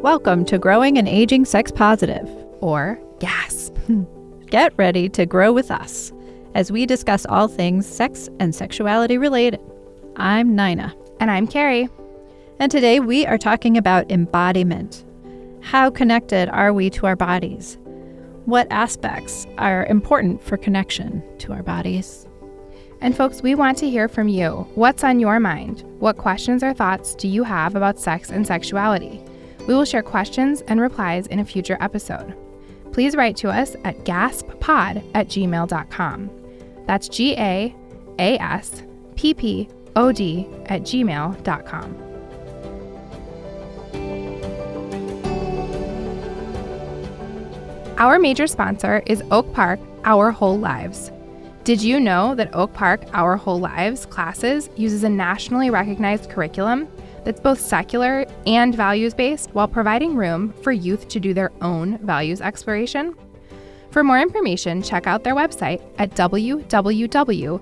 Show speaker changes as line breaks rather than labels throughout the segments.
Welcome to Growing and Aging Sex Positive,
or GASP.
Get ready to grow with us as we discuss all things sex and sexuality related. I'm Nina.
And I'm Cari.
And today we are talking about embodiment. How connected are we to our bodies? What aspects are important for connection to our bodies?
And folks, we want to hear from you. What's on your mind? What questions or thoughts do you have about sex and sexuality? We will share questions and replies in a future episode. Please write to us at gasppod@gmail.com. That's GASPPOD@gmail.com. Our major sponsor is Oak Park Our Whole Lives. Did you know that Oak Park Our Whole Lives classes uses a nationally recognized curriculum that's both secular and values-based while providing room for youth to do their own values exploration? For more information, check out their website at www.opowl.org.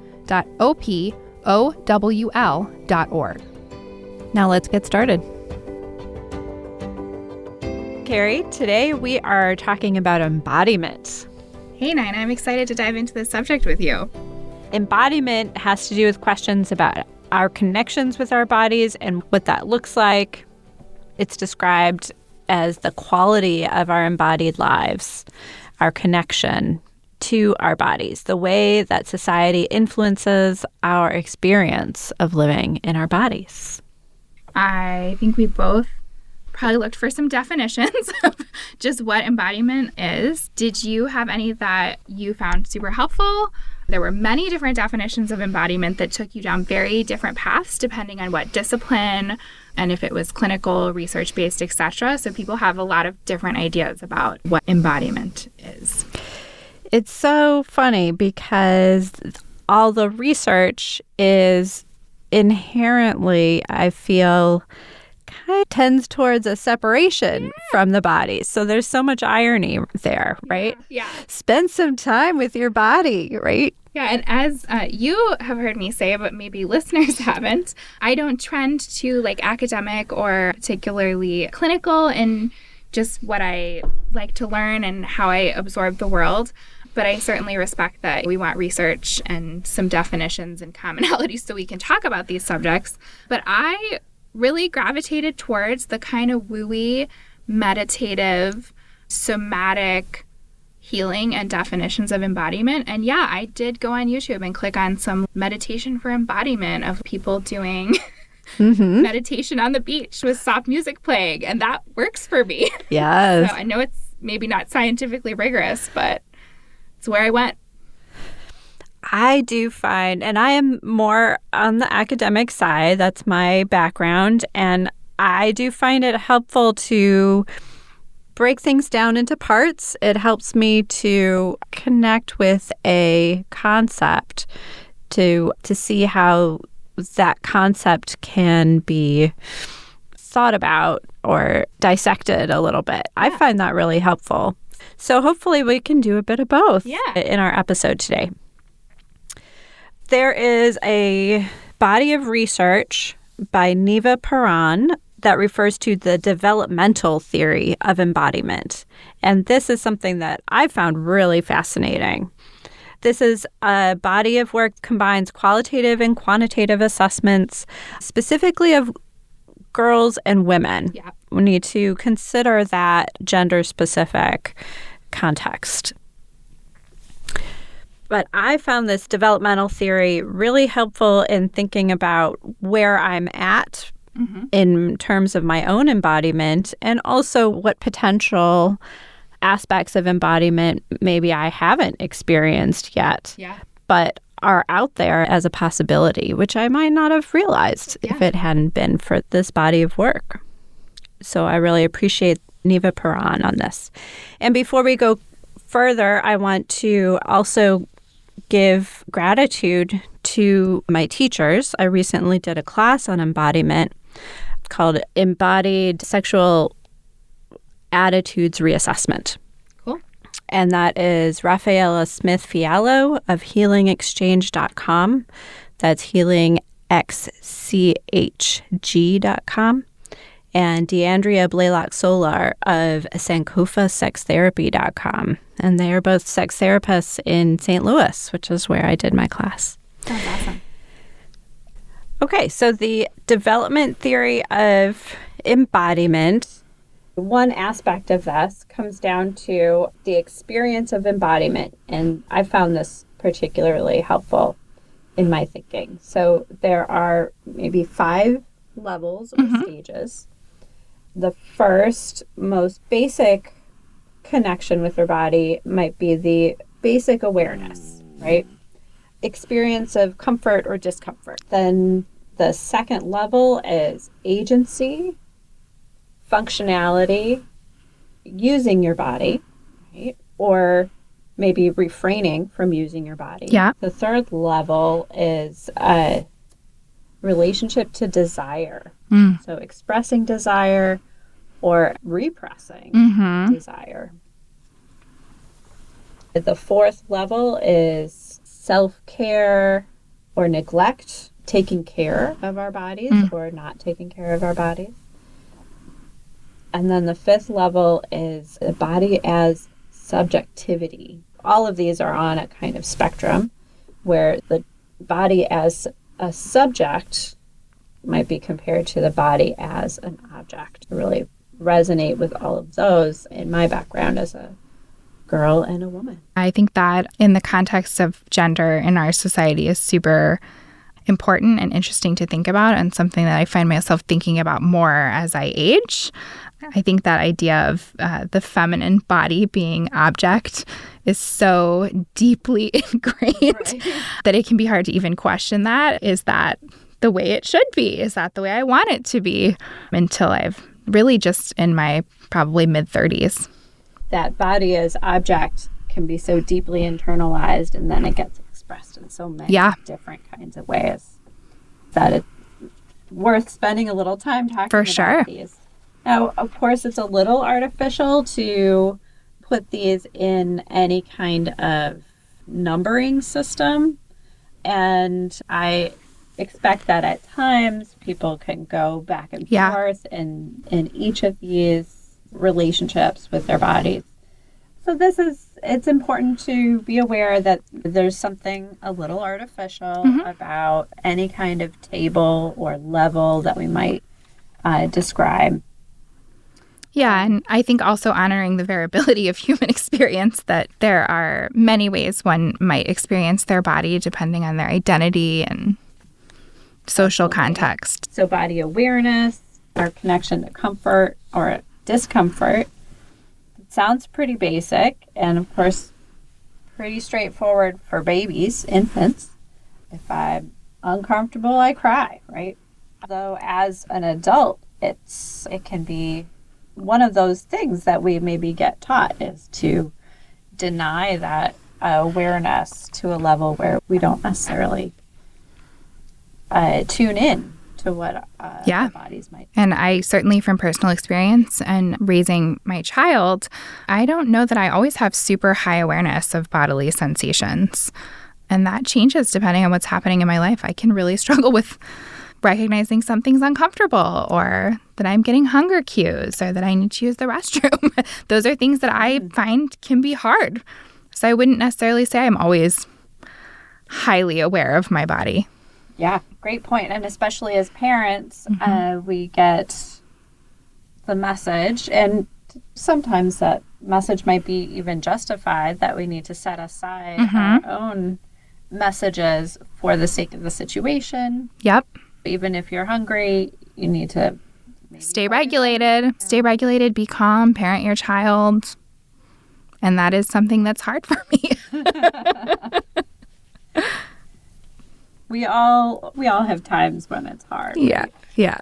Now let's get started. Cari, today we are talking about embodiment.
Hey, Nina, I'm excited to dive into this subject with you.
Embodiment has to do with questions about our connections with our bodies and what that looks like. It's described as the quality of our embodied lives, our connection to our bodies, the way that society influences our experience of living in our bodies.
I think we both probably looked for some definitions of just what embodiment is. Did you have any that you found super helpful? There were many different definitions of embodiment that took you down very different paths depending on what discipline and if it was clinical, research-based, etc. So people have a lot of different ideas about what embodiment is.
It's so funny because all the research is inherently, I feel, kind of tends towards a separation from the body. So there's so much irony there, right?
Yeah.
Spend some time with your body, right?
Yeah, and as you have heard me say, but maybe listeners haven't, I don't trend to like academic or particularly clinical in just what I like to learn and how I absorb the world. But I certainly respect that we want research and some definitions and commonalities so we can talk about these subjects. But I really gravitated towards the kind of wooey, meditative, somatic healing and definitions of embodiment. And yeah, I did go on YouTube and click on some meditation for embodiment of people doing meditation on the beach with soft music playing. And that works for me.
Yes.
So I know it's maybe not scientifically rigorous, but it's where I went.
I do find, and I am more on the academic side, that's my background, and I do find it helpful to break things down into parts. It helps me to connect with a concept, to see how that concept can be thought about or dissected a little bit. Yeah. I find that really helpful. So hopefully we can do a bit of both in our episode today. There is a body of research by Neva Paran that refers to the developmental theory of embodiment. And this is something that I found really fascinating. This is a body of work that combines qualitative and quantitative assessments, specifically of girls and women. Yeah. We need to consider that gender-specific context. But I found this developmental theory really helpful in thinking about where I'm at in terms of my own embodiment and also what potential aspects of embodiment maybe I haven't experienced yet, but are out there as a possibility, which I might not have realized if it hadn't been for this body of work. So I really appreciate Neva Paran on this. And before we go further, I want to also give gratitude to my teachers. I recently did a class on embodiment called Embodied Sexual Attitudes Reassessment.
Cool.
And that is Rafaela Smith-Fiallo of healingexchange.com. That's healingxchg.com. and Deandria Blaylock-Solar of sankofasextherapy.com. And they are both sex therapists in St. Louis, which is where I did my class.
Sounds awesome.
Okay, so the development theory of embodiment, one aspect of this comes down to the experience of embodiment. And I found this particularly helpful in my thinking. So there are maybe 5 levels or stages. The first, most basic connection with your body might be the basic awareness, right? Experience of comfort or discomfort. Then the second level is agency, functionality, using your body, right? Or maybe refraining from using your body.
Yeah.
The third level is a relationship to desire. So expressing desire or repressing desire. The fourth level is self-care or neglect, taking care of our bodies or not taking care of our bodies. And then the fifth level is the body as subjectivity. All of these are on a kind of spectrum where the body as a subject might be compared to the body as an object. To really resonate with all of those in my background as a girl and a woman.
I think that in the context of gender in our society is super important and interesting to think about, and something that I find myself thinking about more as I age. I think that idea of the feminine body being object is so deeply ingrained that it can be hard to even question that. Is that the way it should be? Is that the way I want it to be? Until I've really just in my probably mid-30s.
That body as object can be so deeply internalized, and then it gets expressed in so many different kinds of ways that it's worth spending a little time talking about these. Now, of course, it's a little artificial to put these in any kind of numbering system, and I expect that at times people can go back and forth in each of these relationships with their bodies. So it's important to be aware that there's something a little artificial about any kind of table or level that we might describe.
Yeah, and I think also honoring the variability of human experience, that there are many ways one might experience their body depending on their identity and social context.
So body awareness, our connection to comfort or discomfort, it sounds pretty basic and, of course, pretty straightforward for babies, infants. If I'm uncomfortable, I cry, right? Though as an adult, it can be one of those things that we maybe get taught is to deny that awareness to a level where we don't necessarily tune in to what our bodies might do.
And I certainly, from personal experience and raising my child, I don't know that I always have super high awareness of bodily sensations. And that changes depending on what's happening in my life. I can really struggle with recognizing something's uncomfortable, or that I'm getting hunger cues, or that I need to use the restroom. Those are things that I find can be hard. So I wouldn't necessarily say I'm always highly aware of my body.
Yeah, great point. And especially as parents, we get the message, and sometimes that message might be even justified, that we need to set aside our own messages for the sake of the situation.
Yep.
Even if you're hungry, you need to
stay regulated. Stay regulated, be calm, parent your child. And that is something that's hard for me.
We all have times when it's hard.
Yeah.
Right?
Yeah.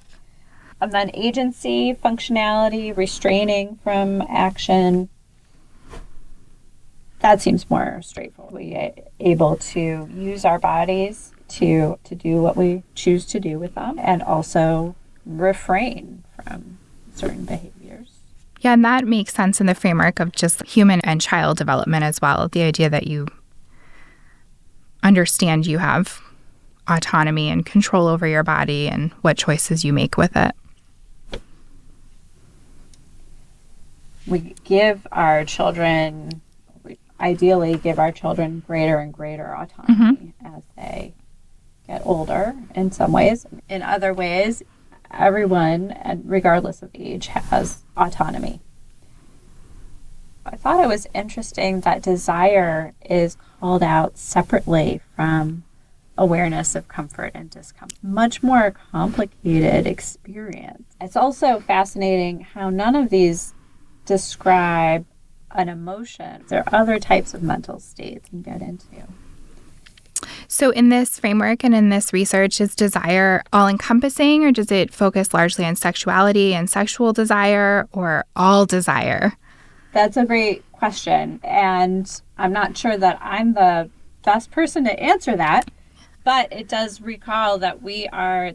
And then agency, functionality, restraining from action. That seems more straightforward. We able to use our bodies to do what we choose to do with them, and also refrain from certain behaviors.
Yeah, and that makes sense in the framework of just human and child development as well. The idea that you understand you have autonomy and control over your body and what choices you make with it.
we ideally give our children greater and greater autonomy as they get older in some ways. In other ways, everyone, and regardless of age, has autonomy. I thought it was interesting that desire is called out separately from awareness of comfort and discomfort. Much more complicated experience. It's also fascinating how none of these describe an emotion. There are other types of mental states we can get into.
So in this framework and in this research, is desire all-encompassing, or does it focus largely on sexuality and sexual desire, or all desire?
That's a great question, and I'm not sure that I'm the best person to answer that, but it does recall that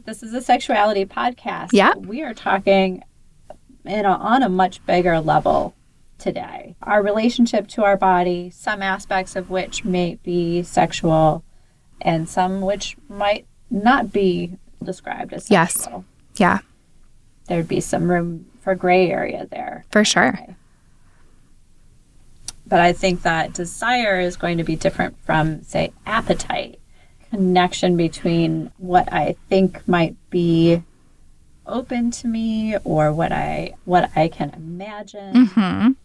this is a sexuality podcast.
Yeah.
We are talking on a much bigger level today. Our relationship to our body, some aspects of which may be sexual, and some which might not be described as sexual.
Yes. Yeah.
There'd be some room for gray area there.
For sure.
Okay. But I think that desire is going to be different from, say, appetite. Connection between what I think might be open to me or what I can imagine.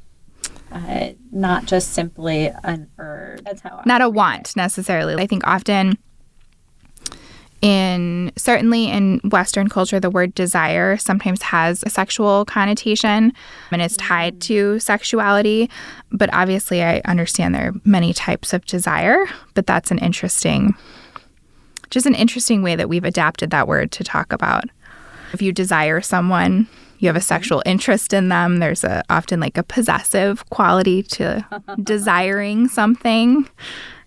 Not just simply an urge. That's how
not a want necessarily. I think often certainly in Western culture, the word desire sometimes has a sexual connotation and it's tied to sexuality. But obviously I understand there are many types of desire, but that's an interesting way that we've adapted that word to talk about. If you desire someone, you have a sexual interest in them. There's often like a possessive quality to desiring something.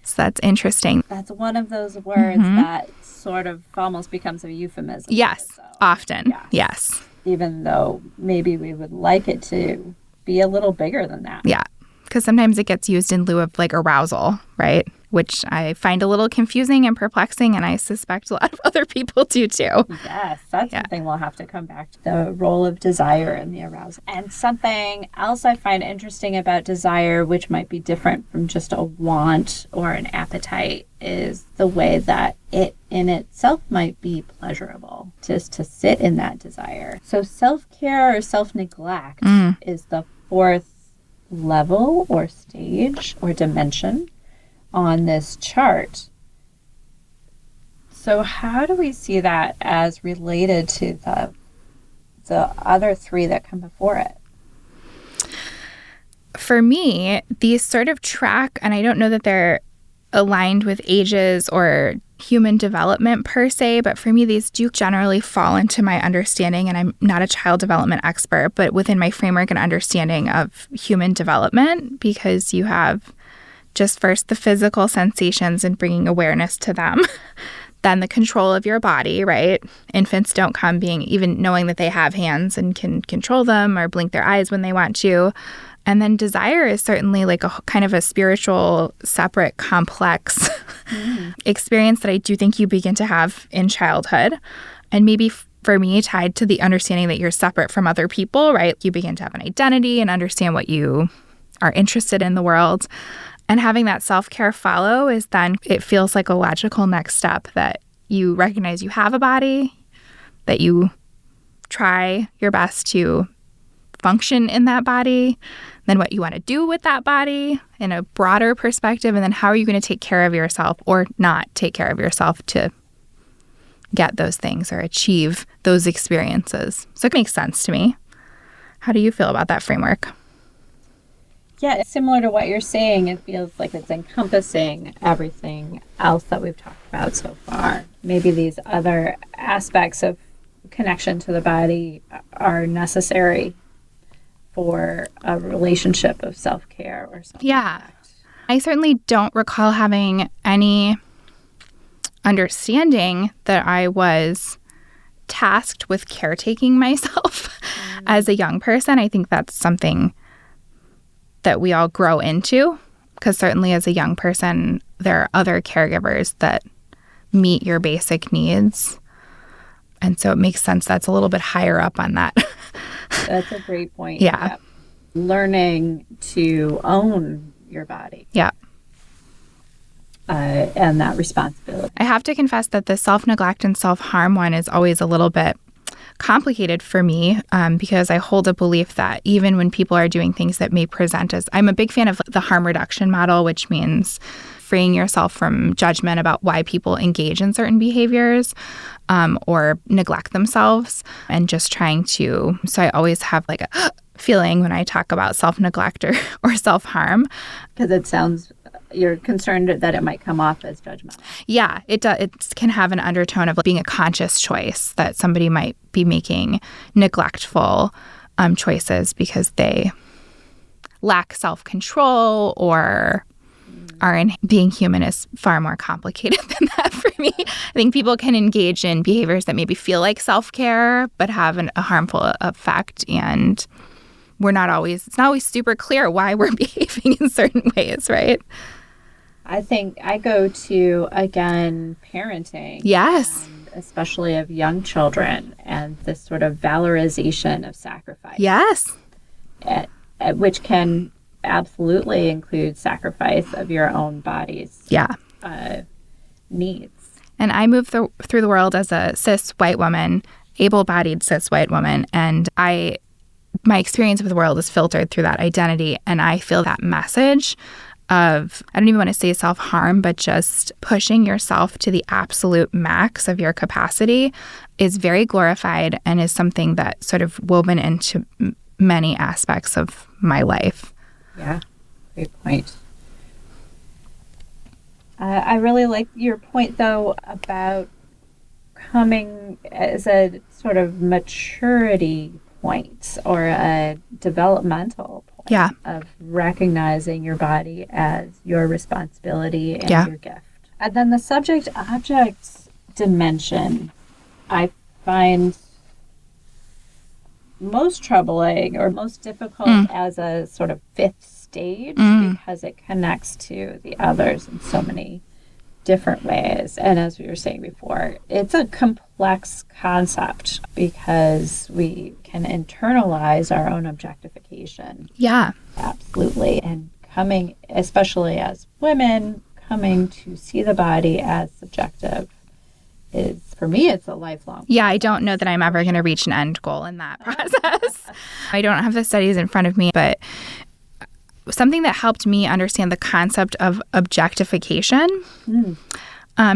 So that's interesting.
That's one of those words that sort of almost becomes a euphemism.
Yes, often. Yes.
Even though maybe we would like it to be a little bigger than that.
Yeah, because sometimes it gets used in lieu of like arousal, right? Which I find a little confusing and perplexing, and I suspect a lot of other people do too.
Yes, that's something we'll have to come back to, the role of desire and the arousal. And something else I find interesting about desire, which might be different from just a want or an appetite, is the way that it in itself might be pleasurable just to sit in that desire. So self-care or self-neglect is the fourth level or stage or dimension on this chart. So how do we see that as related to the other three that come before it?
For me, these sort of track, and I don't know that they're aligned with ages or human development per se, but for me, these do generally fall into my understanding, and I'm not a child development expert, but within my framework and understanding of human development, because you have just first the physical sensations and bringing awareness to them, then the control of your body, right? Infants don't come even knowing that they have hands and can control them or blink their eyes when they want to. And then desire is certainly like a kind of a spiritual, separate, complex experience that I do think you begin to have in childhood. And maybe for me, tied to the understanding that you're separate from other people, right? You begin to have an identity and understand what you are interested in the world. And having that self-care follow is then, it feels like a logical next step that you recognize you have a body, that you try your best to function in that body, then what you want to do with that body in a broader perspective, and then how are you going to take care of yourself or not take care of yourself to get those things or achieve those experiences. So it makes sense to me. How do you feel about that framework?
Yeah, it's similar to what you're saying. It feels like it's encompassing everything else that we've talked about so far. Maybe these other aspects of connection to the body are necessary for a relationship of self-care or something.
Yeah. I certainly don't recall having any understanding that I was tasked with caretaking myself as a young person. I think that's something that we all grow into, because certainly as a young person, there are other caregivers that meet your basic needs. And so it makes sense that's a little bit higher up on that.
That's a great point.
Yeah.
learning to own your body.
Yeah.
And that responsibility.
I have to confess that the self-neglect and self-harm one is always a little bit complicated for me because I hold a belief that even when people are doing things that may present as, I'm a big fan of the harm reduction model, which means freeing yourself from judgment about why people engage in certain behaviors or neglect themselves and just trying to, so I always have like a feeling when I talk about self-neglect or self-harm.
Because it sounds, you're concerned that it might come off as judgmental.
Yeah, it can have an undertone of being a conscious choice that somebody might be making neglectful choices because they lack self-control or being human is far more complicated than that for me. I think people can engage in behaviors that maybe feel like self-care but have a harmful effect, and it's not always super clear why we're behaving in certain ways, right?
I think I go to, again, parenting.
Yes.
And especially of young children and this sort of valorization of sacrifice.
Yes.
Which can absolutely include sacrifice of your own body's needs.
And I move through the world as a cis white woman, able-bodied cis white woman, and my experience of the world is filtered through that identity, and I feel that message of, I don't even want to say self-harm, but just pushing yourself to the absolute max of your capacity is very glorified and is something that sort of woven into many aspects of my life.
Yeah, great point. I really like your point, though, about coming as a sort of maturity point or a developmental point of recognizing your body as your responsibility and your gift. And then the subject-object dimension, I find most troubling or most difficult as a sort of fifth stage because it connects to the others in so many different ways. And as we were saying before, it's a complex concept because we can internalize our own objectification.
Yeah.
Absolutely. And coming, especially as women, coming to see the body as subjective is, for me, it's a lifelong process.
Yeah, I don't know that I'm ever going to reach an end goal in that process. I don't have the studies in front of me, but something that helped me understand the concept of objectification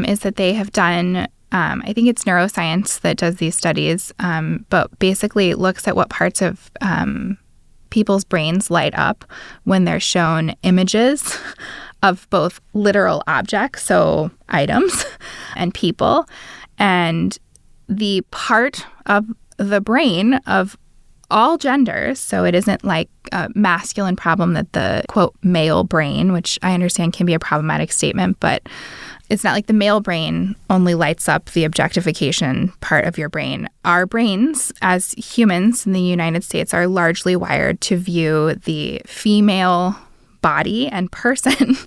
is that they have done, I think it's neuroscience that does these studies, but basically looks at what parts of people's brains light up when they're shown images of both literal objects, so items, and people, and the part of the brain of all genders, so it isn't like a masculine problem that the, quote, male brain, which I understand can be a problematic statement, but it's not like the male brain only lights up the objectification part of your brain. Our brains, as humans in the United States, are largely wired to view the female body and person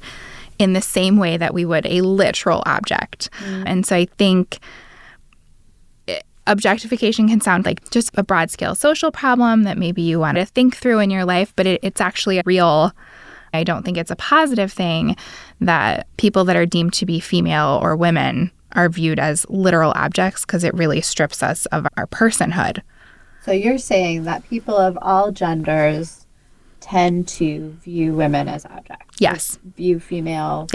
in the same way that we would a literal object. And so I think objectification can sound like just a broad scale social problem that maybe you want to think through in your life, but it's actually a real, I don't think it's a positive thing that people that are deemed to be female or women are viewed as literal objects because it really strips us of our personhood.
So you're saying that people of all genders tend to view women as objects.
Yes.
View female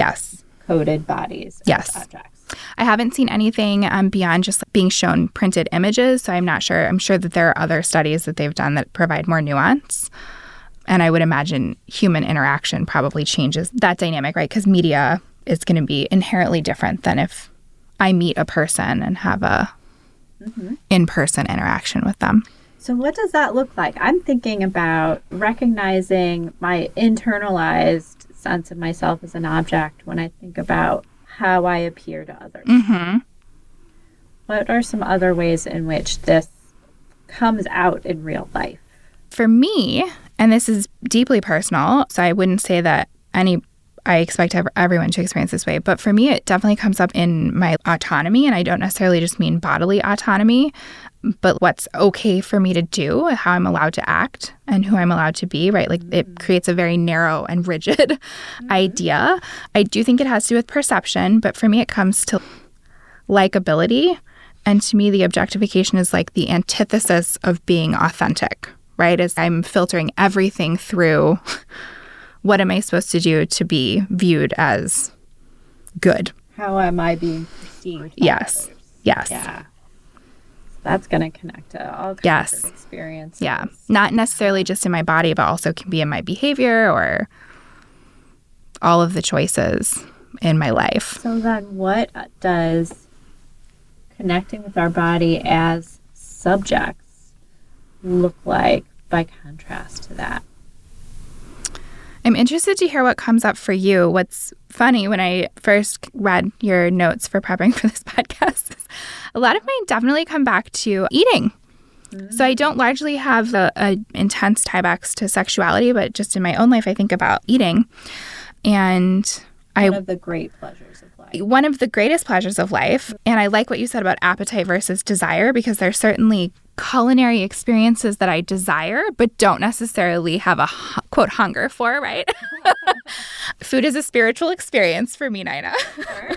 coded bodies as objects.
I haven't seen anything beyond just being shown printed images, so I'm not sure. I'm sure that there are other studies that they've done that provide more nuance. And I would imagine human interaction probably changes that dynamic, right? Because media is going to be inherently different than if I meet a person and have a in-person interaction with them.
So what does that look like? I'm thinking about recognizing my internalized sense of myself as an object when I think about how I appear to others. What are some other ways in which this comes out in real life?
For me, and this is deeply personal, so I wouldn't say that any I expect everyone to experience this way. But for me, it definitely comes up in my autonomy. And I don't necessarily just mean bodily autonomy, but what's okay for me to do, how I'm allowed to act, and who I'm allowed to be, right? Like it creates a very narrow and rigid idea. I do think it has to do with perception, but for me, it comes to likability. And to me, the objectification is like the antithesis of being authentic, right? As I'm filtering everything through what am I supposed to do to be viewed as good?
How am I being perceived by
Yes.
others?
Yes.
Yeah. That's going to connect to all kinds of experiences.
Yeah. Not necessarily just in my body, but also can be in my behavior or all of the choices in my life.
So then what does connecting with our body as subjects look like by contrast to that?
I'm interested to hear what comes up for you. What's funny, when I first read your notes for prepping for this podcast, a lot of mine definitely come back to eating. So I don't largely have a intense tiebacks to sexuality, but just in my own life, I think about eating. And
one of the great pleasures of life.
One of the greatest pleasures of life. And I like what you said about appetite versus desire, because there's certainly culinary experiences that I desire, but don't necessarily have a, quote, hunger for, right? Food is a spiritual experience for me, Nina.
Sure.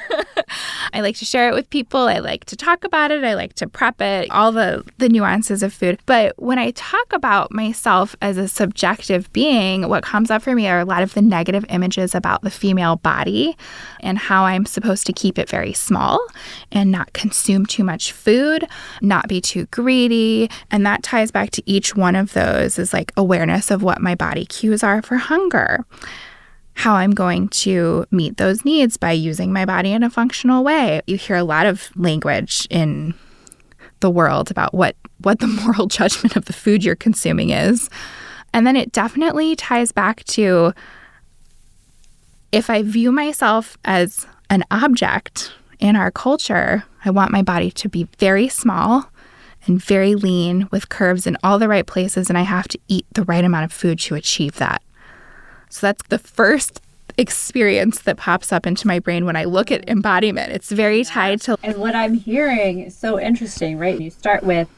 I like to share it with people. I like to talk about it. I like to prep it, all the nuances of food. But when I talk about myself as a subjective being, what comes up for me are a lot of the negative images about the female body and how I'm supposed to keep it very small and not consume too much food, not be too greedy. And that ties back to each one of those is like awareness of what my body cues are for hunger. How I'm going to meet those needs by using my body in a functional way. You hear a lot of language in the world about what the moral judgment of the food you're consuming is. And then it definitely ties back to, if I view myself as an object in our culture, I want my body to be very small and very lean with curves in all the right places, and I have to eat the right amount of food to achieve that. So that's the first experience that pops up into my brain when I look at embodiment. It's very tied to...
And what I'm hearing is so interesting, right? You start with,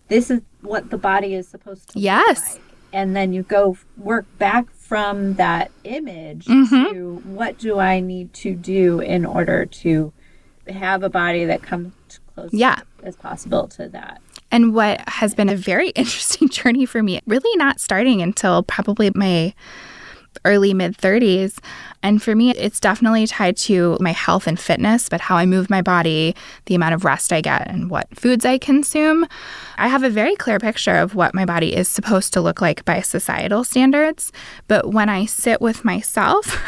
this is what the body is supposed to look like. And then you go work back from that image to what do I need to do in order to have a body that comes close as possible to that.
And what has been a very interesting journey for me, really not starting until probably my early mid-30s. And for me, it's definitely tied to my health and fitness, but how I move my body, the amount of rest I get, and what foods I consume. I have a very clear picture of what my body is supposed to look like by societal standards. But when I sit with myself,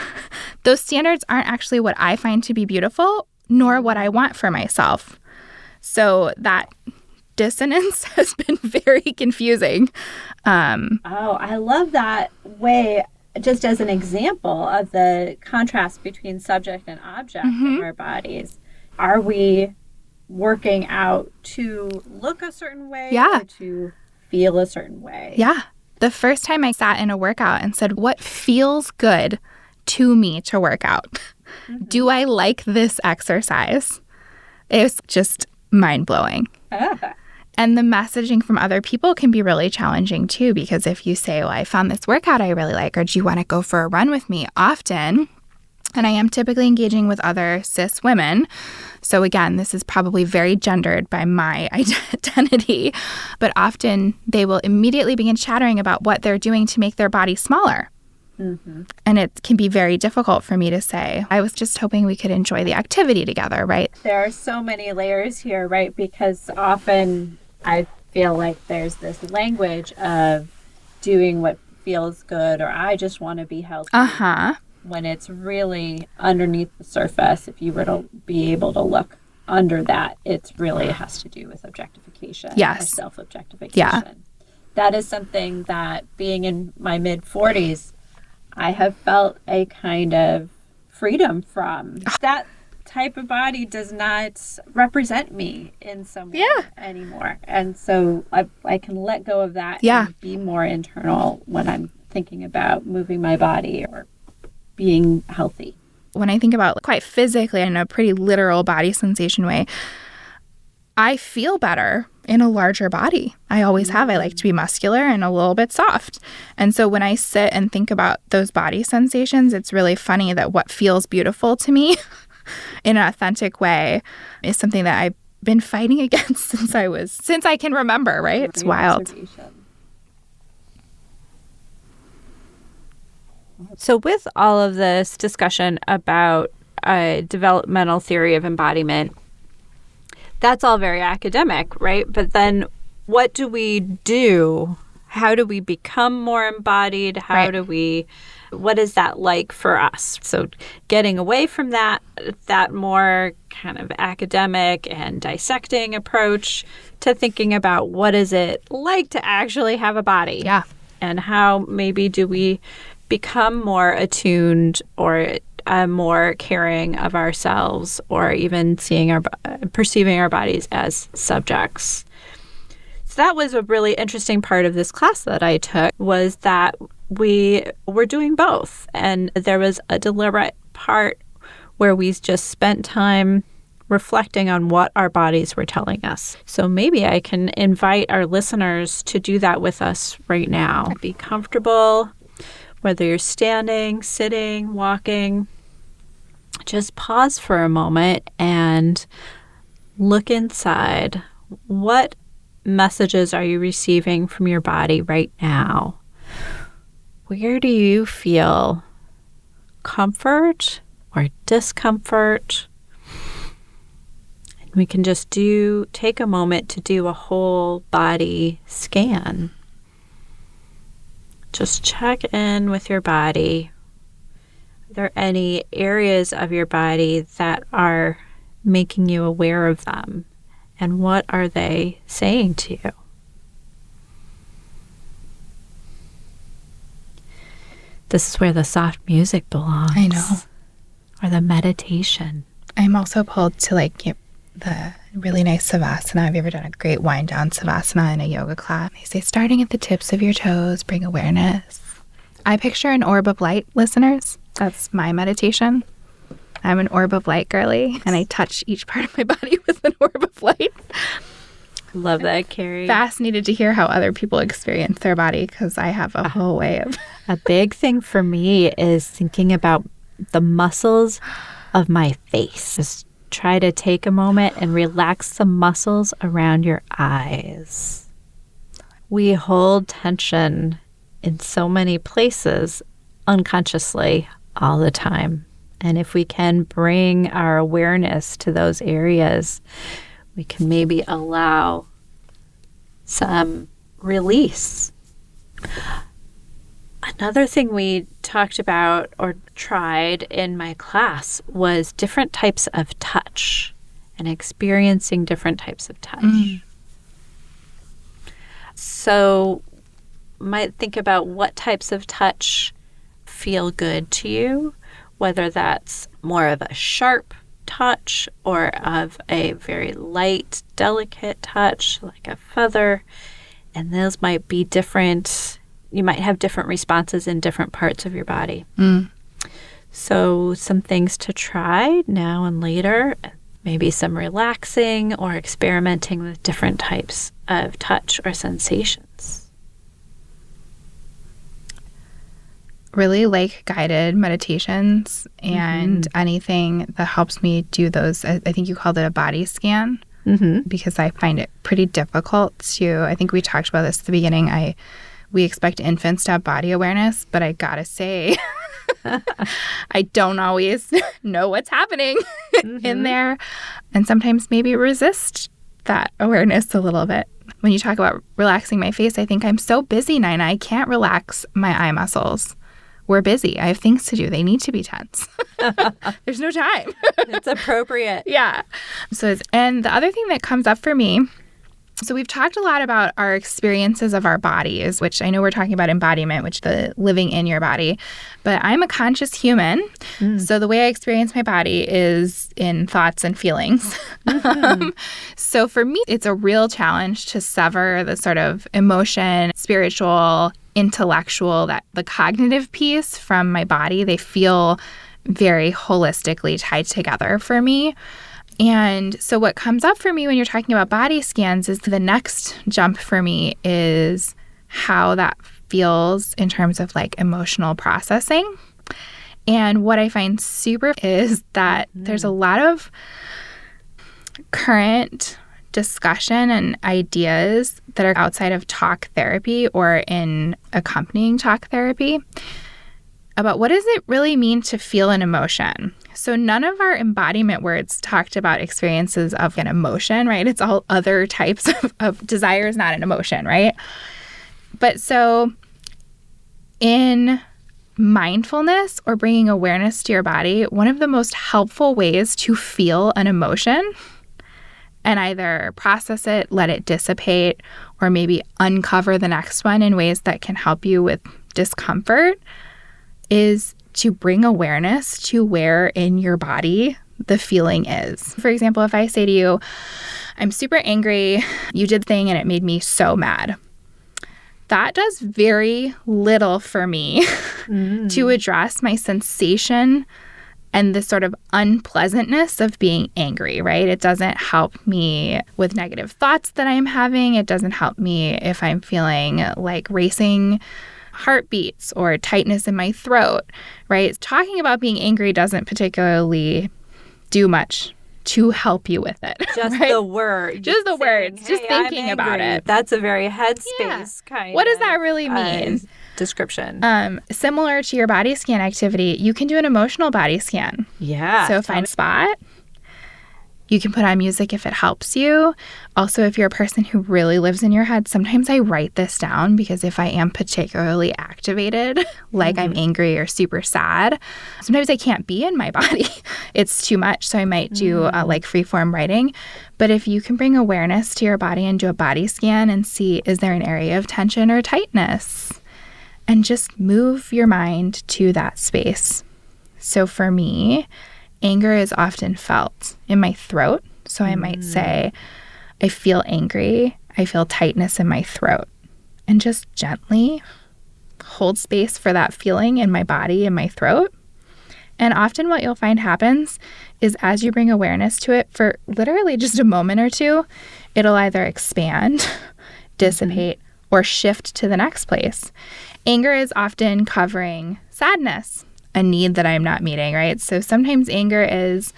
those standards aren't actually what I find to be beautiful, nor what I want for myself. So that dissonance has been very confusing.
I love that way. Just as an example of the contrast between subject and object in our bodies, are we working out to look a certain way or to feel a certain way?
Yeah. The first time I sat in a workout and said, what feels good to me to work out? Do I like this exercise? It was just mind-blowing. And the messaging from other people can be really challenging too, because if you say, well, I found this workout I really like, or do you want to go for a run with me? Often, and I am typically engaging with other cis women, so again, this is probably very gendered by my identity, but often they will immediately begin chattering about what they're doing to make their body smaller. And it can be very difficult for me to say, I was just hoping we could enjoy the activity together, right?
There are so many layers here, right? Because often I feel like there's this language of doing what feels good, or I just want to be healthy. When it's really underneath the surface, if you were to be able to look under that, it really has to do with objectification or self-objectification. That is something that, being in my mid-40s, I have felt a kind of freedom from. That type of body does not represent me in some way anymore. And so I can let go of that and be more internal when I'm thinking about moving my body or being healthy.
When I think about quite physically in a pretty literal body sensation way, I feel better in a larger body. I always have. I like to be muscular and a little bit soft. And so when I sit and think about those body sensations, it's really funny that what feels beautiful to me in an authentic way is something that I've been fighting against since I can remember, right? It's wild.
So with all of this discussion about a developmental theory of embodiment, that's all very academic, right? But then what do we do? How do we become more embodied? What is that like for us? So getting away from that more kind of academic and dissecting approach to thinking about what is it like to actually have a body?
Yeah.
And how maybe do we become more attuned or more caring of ourselves, or even perceiving our bodies as subjects. So that was a really interesting part of this class that I took, was that we were doing both. And there was a deliberate part where we just spent time reflecting on what our bodies were telling us. So maybe I can invite our listeners to do that with us right now. Be comfortable, whether you're standing, sitting, walking. Just pause for a moment and look inside. What messages are you receiving from your body right now? Where do you feel comfort or discomfort? And we can just take a moment to do a whole body scan. Just check in with your body. Are there any areas of your body that are making you aware of them? And what are they saying to you? This is where the soft music belongs.
I know.
Or the meditation.
I'm also pulled to the really nice savasana. Have you ever done a great wind down savasana in a yoga class? They say starting at the tips of your toes, bring awareness. I picture an orb of light, listeners. That's my meditation. I'm an orb of light girly, and I touch each part of my body with an orb of light.
Love that, Cari.
Fascinated to hear how other people experience their body, because I have a whole way of...
A big thing for me is thinking about the muscles of my face. Just try to take a moment and relax the muscles around your eyes. We hold tension in so many places unconsciously all the time. And if we can bring our awareness to those areas, we can maybe allow some release. Another thing we talked about or tried in my class was different types of touch and experiencing different types of touch. So might think about what types of touch feel good to you, whether that's more of a sharp touch or of a very light, delicate touch, like a feather. And those might be different. You might have different responses in different parts of your body. So some things to try now and later, maybe some relaxing or experimenting with different types of touch or sensations.
Really like guided meditations and anything that helps me do those. I think you called it a body scan, because I find it pretty difficult to, I think we talked about this at the beginning, we expect infants to have body awareness, but I gotta say, I don't always know what's happening in there, and sometimes maybe resist that awareness a little bit. When you talk about relaxing my face, I think I'm so busy, Nina, I can't relax my eye muscles. We're busy. I have things to do. They need to be tense. There's no time.
It's appropriate.
Yeah. And the other thing that comes up for me, so we've talked a lot about our experiences of our bodies, which I know we're talking about embodiment, which the living in your body, but I'm a conscious human. So the way I experience my body is in thoughts and feelings. So for me, it's a real challenge to sever the sort of emotion, spiritual, intellectual, that the cognitive piece from my body, they feel very holistically tied together for me. And so what comes up for me when you're talking about body scans is the next jump for me is how that feels in terms of like emotional processing. And what I find super is that there's a lot of current discussion and ideas that are outside of talk therapy or in accompanying talk therapy about what does it really mean to feel an emotion. So none of our embodiment words talked about experiences of an emotion, right? It's all other types of desire is not an emotion, right? But so in mindfulness or bringing awareness to your body, one of the most helpful ways to feel an emotion and either process it, let it dissipate, or maybe uncover the next one in ways that can help you with discomfort is to bring awareness to where in your body the feeling is. For example, if I say to you, I'm super angry, you did thing and it made me so mad. That does very little for me to address my sensation and the sort of unpleasantness of being angry, right? It doesn't help me with negative thoughts that I'm having. It doesn't help me if I'm feeling like racing heartbeats or tightness in my throat, right? Talking about being angry doesn't particularly do much to help you with it.
Just
right?
the word.
Just the words. Just thinking about it.
That's a very headspace kind of.
What does that really mean?
Description.
Similar to your body scan activity, you can do an emotional body scan.
Yeah.
So find a spot. You can put on music if it helps you. Also, if you're a person who really lives in your head, sometimes I write this down because if I am particularly activated, like I'm angry or super sad, sometimes I can't be in my body. It's too much. So I might do like freeform writing. But if you can bring awareness to your body and do a body scan and see, is there an area of tension or tightness? And just move your mind to that space. So for me, anger is often felt in my throat. So I might say, I feel angry. I feel tightness in my throat. And just gently hold space for that feeling in my body, in my throat. And often what you'll find happens is as you bring awareness to it for literally just a moment or two, it'll either expand, dissipate, or shift to the next place. Anger is often covering sadness, a need that I'm not meeting, right? So sometimes anger is,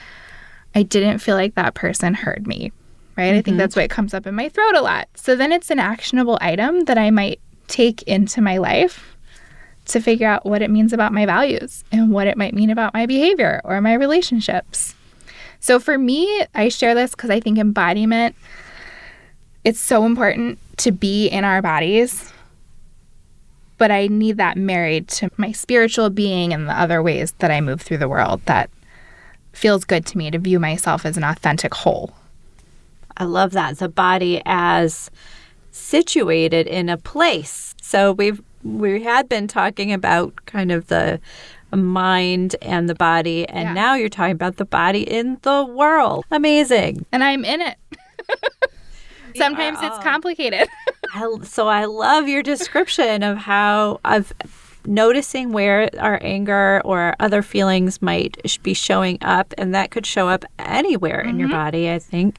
I didn't feel like that person heard me, right? I think that's what comes up in my throat a lot. So then it's an actionable item that I might take into my life to figure out what it means about my values and what it might mean about my behavior or my relationships. So for me, I share this because I think embodiment, it's so important to be in our bodies. But I need that married to my spiritual being and the other ways that I move through the world that feels good to me to view myself as an authentic whole.
I love that. The body as situated in a place. So we had been talking about kind of the mind and the body, and now you're talking about the body in the world. Amazing.
And I'm in it. Sometimes it's complicated.
So I love your description of noticing where our anger or other feelings might be showing up, and that could show up anywhere in your body, I think,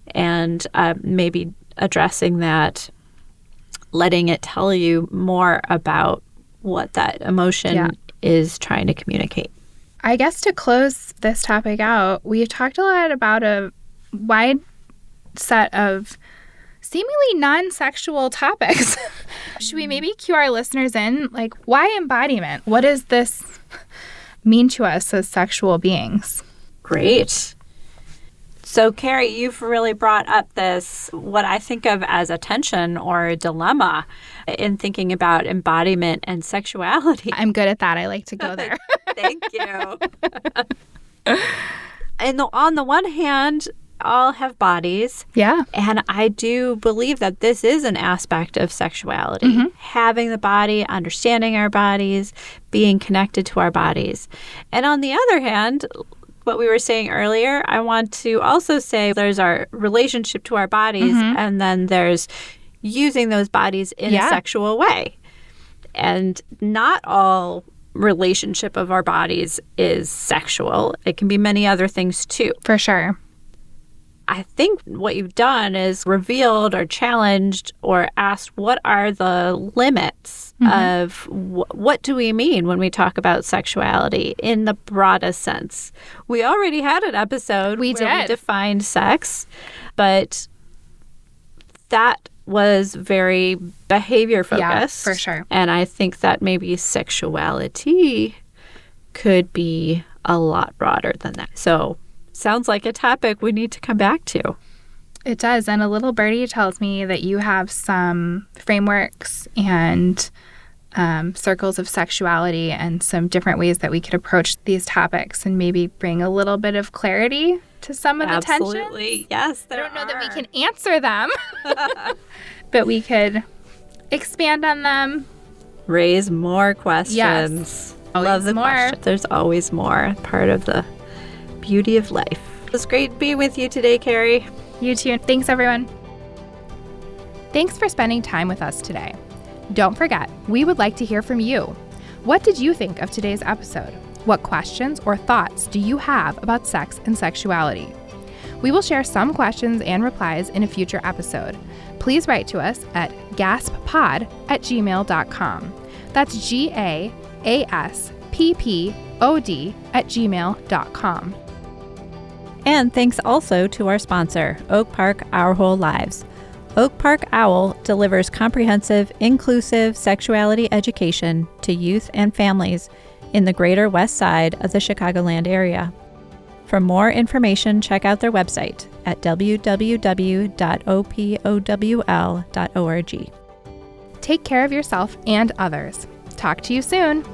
and maybe addressing that, letting it tell you more about what that emotion is trying to communicate.
I guess to close this topic out, we've talked a lot about a wide set of seemingly non-sexual topics. Should we maybe cue our listeners in? Like, why embodiment? What does this mean to us as sexual beings?
Great. So, Cari, you've really brought up this, what I think of as a tension or a dilemma in thinking about embodiment and sexuality.
I'm good at that. I like to go there.
Thank you. And on the one hand, all have bodies.
Yeah.
And I do believe that this is an aspect of sexuality. Having the body, understanding our bodies, being connected to our bodies. And on the other hand, what we were saying earlier, I want to also say there's our relationship to our bodies, and then there's using those bodies in a sexual way. And not all relationship of our bodies is sexual. It can be many other things too.
For sure.
I think what you've done is revealed or challenged or asked what are the limits of what do we mean when we talk about sexuality in the broadest sense. We already had an episode where we defined sex, but that was very behavior focused.
Yeah, for sure.
And I think that maybe sexuality could be a lot broader than that. So sounds like a topic we need to come back to.
It does. And a little birdie tells me that you have some frameworks and circles of sexuality and some different ways that we could approach these topics and maybe bring a little bit of clarity to some of the tensions.
Absolutely. Yes,
I don't know that we can answer them, but we could expand on them.
Raise more questions.
Yes.
Love the
more.
question. There's always more. Part of the beauty of life. It was great being with you today, Cari.
You too. Thanks, everyone. Thanks for spending time with us today. Don't forget, we would like to hear from you. What did you think of today's episode? What questions or thoughts do you have about sex and sexuality? We will share some questions and replies in a future episode. Please write to us at gasppod@gmail.com. That's GASPPOD@gmail.com.
And thanks also to our sponsor, Oak Park Our Whole Lives. Oak Park OWL delivers comprehensive, inclusive sexuality education to youth and families in the greater west side of the Chicagoland area. For more information, check out their website at www.opowl.org.
Take care of yourself and others. Talk to you soon.